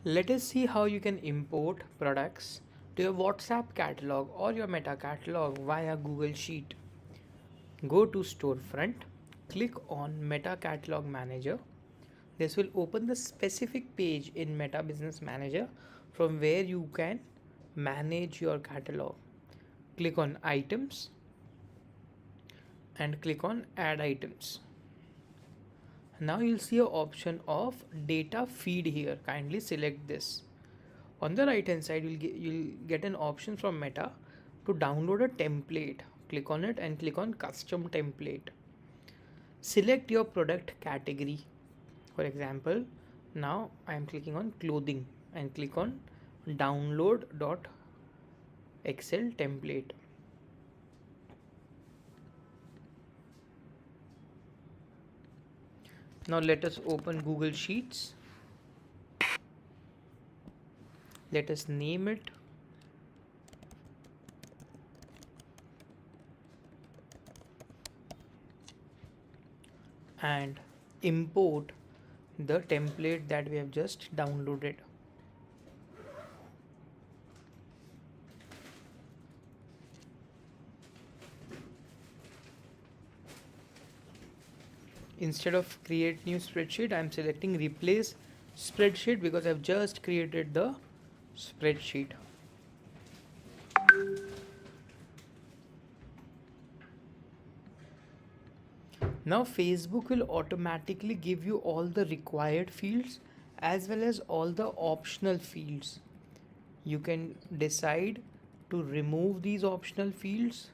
Let us see how you can import products to your WhatsApp catalog or your Meta catalog via Google Sheet. Go to Storefront, click on Meta Catalog Manager. This will open the specific page in Meta Business Manager from where you can manage your catalog. Click on Items and click on Add Items. Now you'll see an option of data feed here. Kindly select this. On the right hand side, you'll get an option from Meta to download a template. Click on it and click on custom template. Select your product category. For example, now I am clicking on clothing and click on download.excel template. Now let us open Google Sheets. Let us name it and import the template that we have just downloaded. Instead of create new spreadsheet, I am selecting replace spreadsheet because I've just created the spreadsheet. Now Facebook will automatically give you all the required fields as well as all the optional fields. You can decide to remove these optional fields,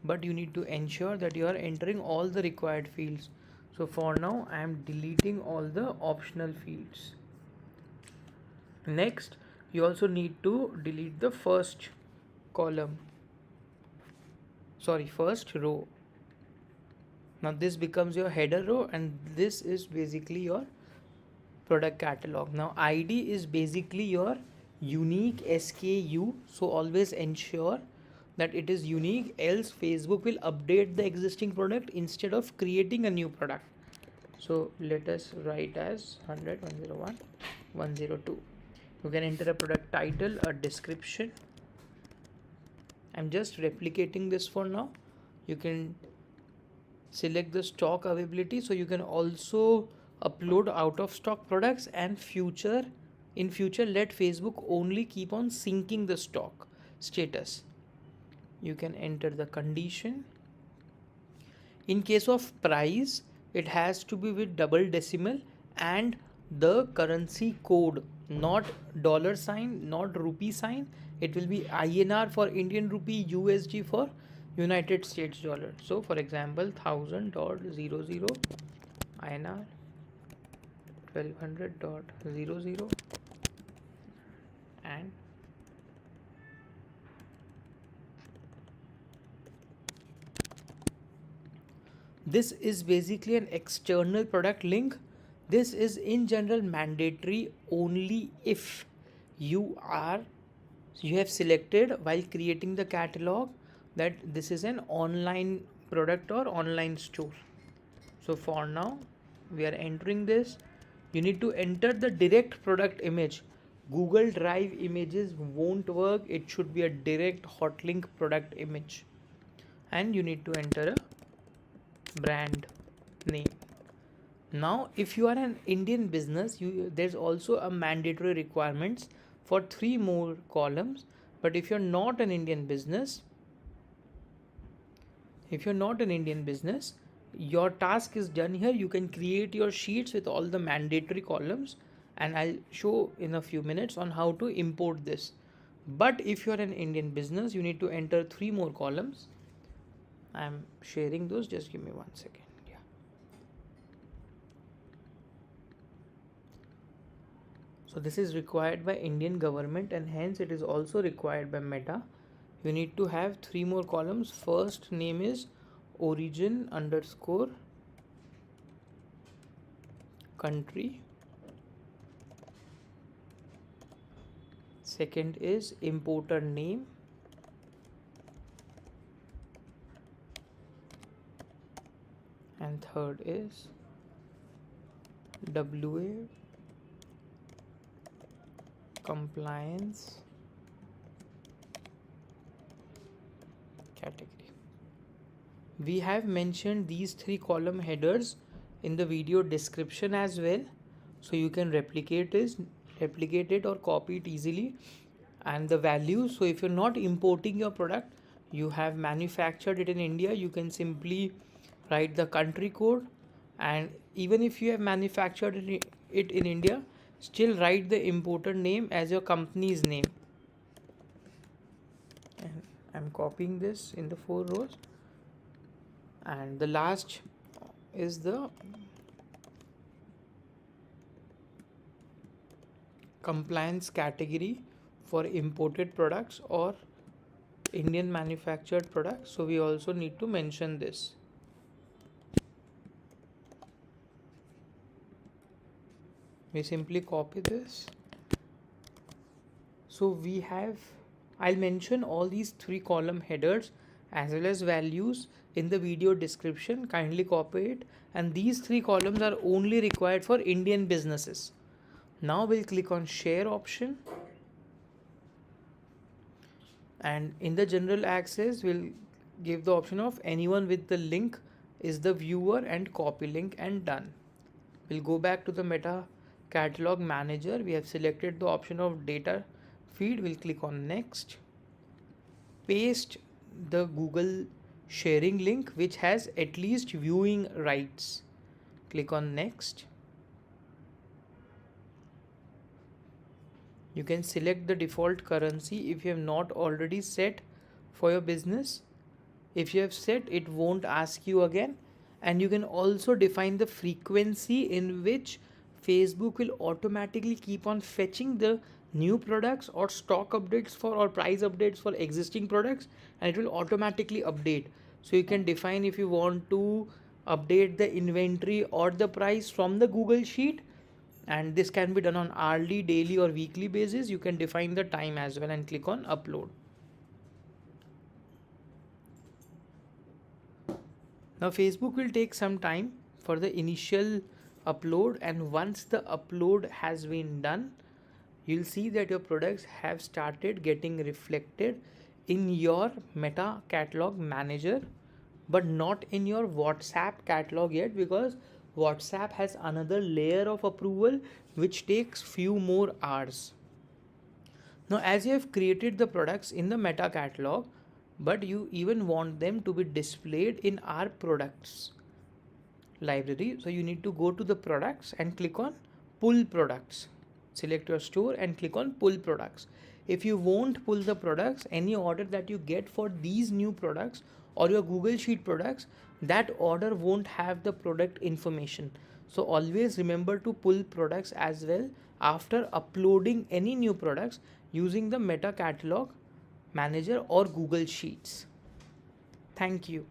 but you need to ensure that you are entering all the required fields. So for now I am deleting all the optional fields. Next, you also need to delete the first column, first row. Now this becomes your header row and this is basically your product catalog. Now ID is basically your unique SKU, so always ensure that it is unique, else Facebook will update the existing product instead of creating a new product. So let us write as 100, 101, 102. You can enter a product title, a description. I'm just replicating this for now. You can select the stock availability, so you can also upload out of stock products, and in future let Facebook only keep on syncing the stock status. You can enter the condition. In case of price, it has to be with double decimal and the currency code, not dollar sign, not rupee sign. It will be INR for Indian rupee, USD for United States dollar. So for example, 1000.00 INR, 1200.00, and this is basically an external product link. This is in general mandatory only if you have selected while creating the catalog that this is an online product or online store. So for now we are entering this. You need to enter the direct product image. Google Drive images won't work. It should be a direct hotlink product image, and you need to enter a brand name. Now if you are an Indian business, there's also a mandatory requirements for 3 more columns. But if you're not an Indian business, your task is done here. You can create your sheets with all the mandatory columns, and I'll show in a few minutes on how to import this. But if you're an Indian business, you need to enter 3 more columns. I'm sharing those, just give me 1 second. Yeah. So this is required by Indian government and hence it is also required by Meta. You need to have 3 more columns. First name is origin underscore country. Second is importer name. And third is WA compliance category. We have mentioned these 3 column headers in the video description as well, so you can replicate it or copy it easily. And the value, so if you're not importing your product, you have manufactured it in India, you can simply write the country code. And even if you have manufactured it in India, still write the importer name as your company's name. And I'm copying this in the 4 rows. And the last is the compliance category for imported products or Indian manufactured products, so we also need to mention this. We simply copy this. So we have, I'll mention all these 3 column headers as well as values in the video description. Kindly copy it. And these 3 columns are only required for Indian businesses. Now we'll click on share option. And in the general access, we'll give the option of anyone with the link is the viewer and copy link, and done. We'll go back to the Meta Catalog Manager. We have selected the option of data feed. We'll click on next. Paste the Google sharing link which has at least viewing rights. Click on next. You can select the default currency if you have not already set for your business. If you have set, it won't ask you again. And you can also define the frequency in which Facebook will automatically keep on fetching the new products or stock updates for or price updates for existing products, and it will automatically update. So you can define if you want to update the inventory or the price from the Google Sheet, and this can be done on hourly, daily or weekly basis. You can define the time as well and click on upload. Now Facebook will take some time for the initial upload, and once the upload has been done, you'll see that your products have started getting reflected in your Meta Catalog Manager, but not in your WhatsApp catalog yet, because WhatsApp has another layer of approval which takes few more hours. Now, as you have created the products in the Meta Catalog, but you even want them to be displayed in our products library, so you need to go to the products and click on pull products. Select your store and click on pull products. If you won't pull the products, any order that you get for these new products or your Google Sheet products, that order won't have the product information. So always remember to pull products as well after uploading any new products using the Meta Catalog Manager or Google Sheets. Thank you.